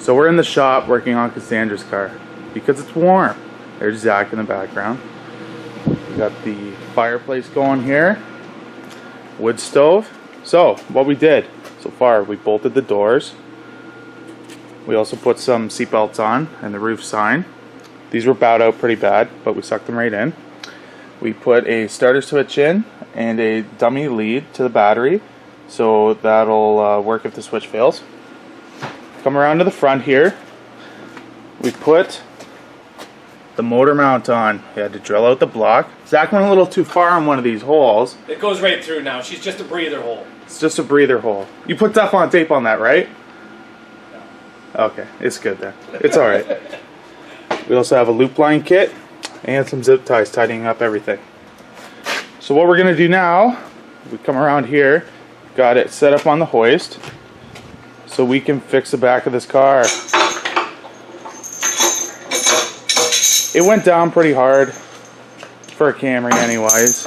So we're in the shop working on Cassandra's car because it's warm. There's Zach in the background. We got the fireplace going here, wood stove. So what we did so far, we bolted the doors. We also put some seatbelts on and the roof sign. These were bowed out pretty bad, but we sucked them right in. We put a starter switch in and a dummy lead to the battery, so that'll work if the switch fails. Come around to the front here. We put the motor mount on. We had to drill out the block. Zach went a little too far on one of these holes. It goes right through now. She's just a breather hole. It's just a breather hole. You put Teflon tape on that, right? No. Okay, it's good then. It's alright. We also have a loop line kit and some zip ties tidying up everything. So what we're going to do now, we come around here, got it set up on the hoist so we can fix the back of this car. It went down pretty hard for a Camry anyways.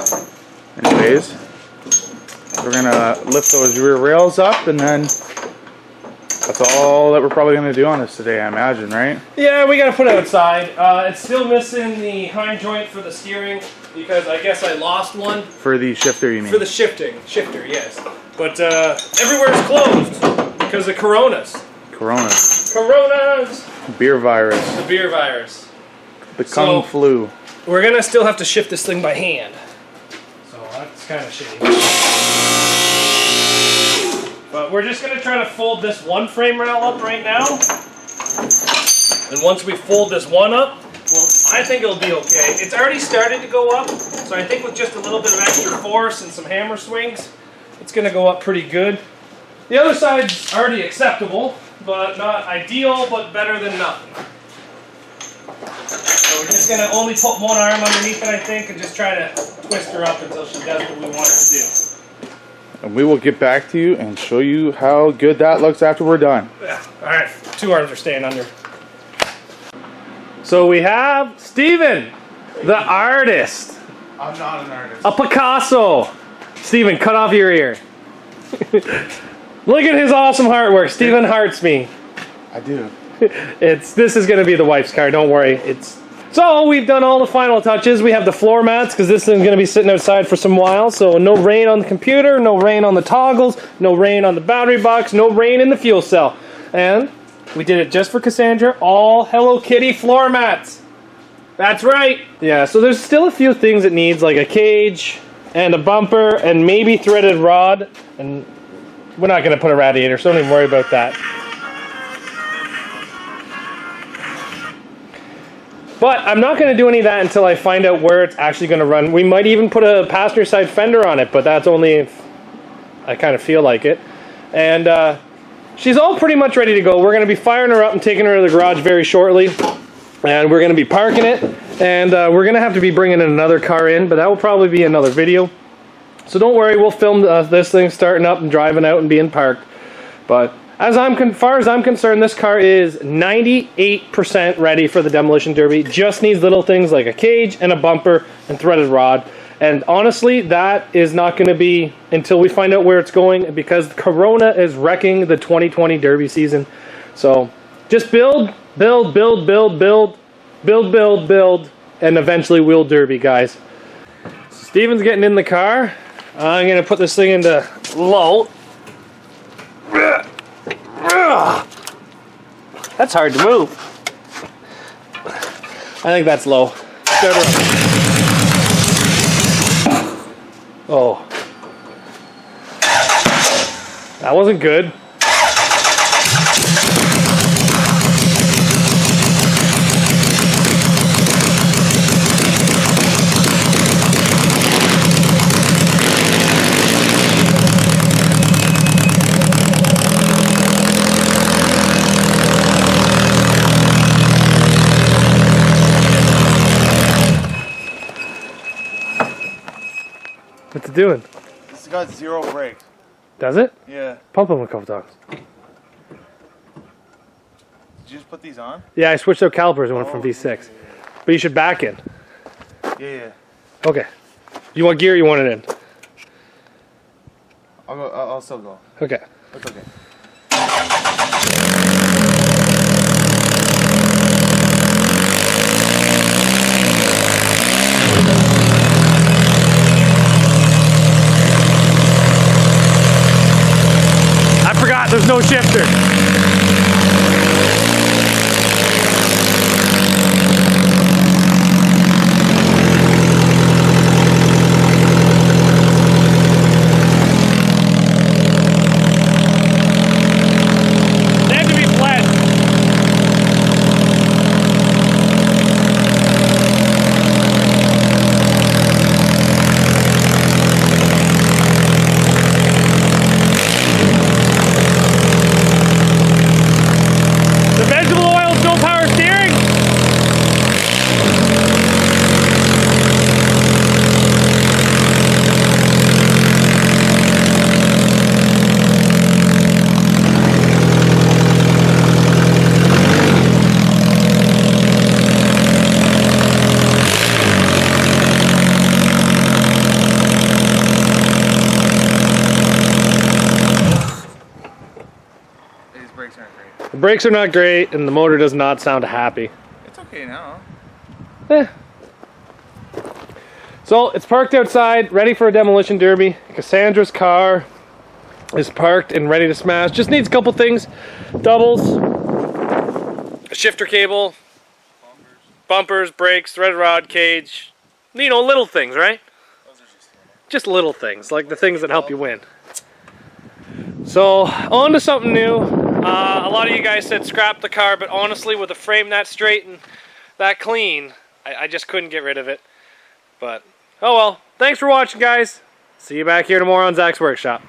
We're going to lift those rear rails up, and then that's all that we're probably going to do on this today, I imagine, right? Yeah, we got to put it outside. It's still missing the hind joint for the steering because I guess I lost one. For the shifter, you mean? For the shifter, yes. But everywhere's closed because of coronas. Coronas! Beer virus. The beer virus. The Kung flu. We're going to still have to shift this thing by hand. So that's kind of shitty. But we're just going to try to fold this one frame rail up right now. And once we fold this one up, well, I think it'll be okay. It's already started to go up, so I think with just a little bit of extra force and some hammer swings, it's going to go up pretty good. The other side's already acceptable, but not ideal, but better than nothing. So we're just going to only put one arm underneath it, I think, and just try to twist her up until she does what we want her to do. And we will get back to you and show you how good that looks after we're done. Yeah. Alright, 2 arms are staying under. So we have Steven, the artist. I'm not an artist. A Picasso. Steven, cut off your ear. Look at his awesome artwork. Steven hearts me. I do. This is going to be the wife's car, don't worry. So we've done all the final touches. We have the floor mats because this thing's going to be sitting outside for some while. So no rain on the computer, no rain on the toggles, no rain on the battery box, no rain in the fuel cell. And we did it just for Cassandra, all Hello Kitty floor mats. That's right. Yeah, so there's still a few things it needs, like a cage and a bumper and maybe threaded rod. And we're not going to put a radiator, so don't even worry about that. But I'm not going to do any of that until I find out where it's actually going to run. We might even put a passenger side fender on it, but that's only if I kind of feel like it. And she's all pretty much ready to go. We're going to be firing her up and taking her to the garage very shortly. And we're going to be parking it. And we're going to have to be bringing another car in, but that will probably be another video. So don't worry, we'll film this thing starting up and driving out and being parked. But as far as I'm concerned, this car is 98% ready for the Demolition Derby. Just needs little things like a cage and a bumper and threaded rod. And honestly, that is not going to be until we find out where it's going, because Corona is wrecking the 2020 Derby season. So just build, and eventually we'll Derby, guys. Steven's getting in the car. I'm going to put this thing into low. That's hard to move. I think that's low. Start her up. Oh. That wasn't good. What's it doing? This has got 0 brakes. Does it? Yeah. Pump them a couple times. Did you just put these on? Yeah, I switched out calipers and went from V6. Yeah. But you should back in. Yeah. Okay. You want gear or you want it in? I'll still go. Okay. That's okay. there's no shifter. The brakes are not great, and the motor does not sound happy. It's okay now. So it's parked outside, ready for a demolition derby. Cassandra's car is parked and ready to smash. Just needs a couple things: doubles, a shifter cable, bumpers, brakes, threaded rod, cage. You know, little things, right? Those are just little things, like the things that help you win. So on to something new. A lot of you guys said scrap the car, but honestly, with a frame that straight and that clean, I just couldn't get rid of it. But, oh well. Thanks for watching, guys. See you back here tomorrow on Zach's Workshop.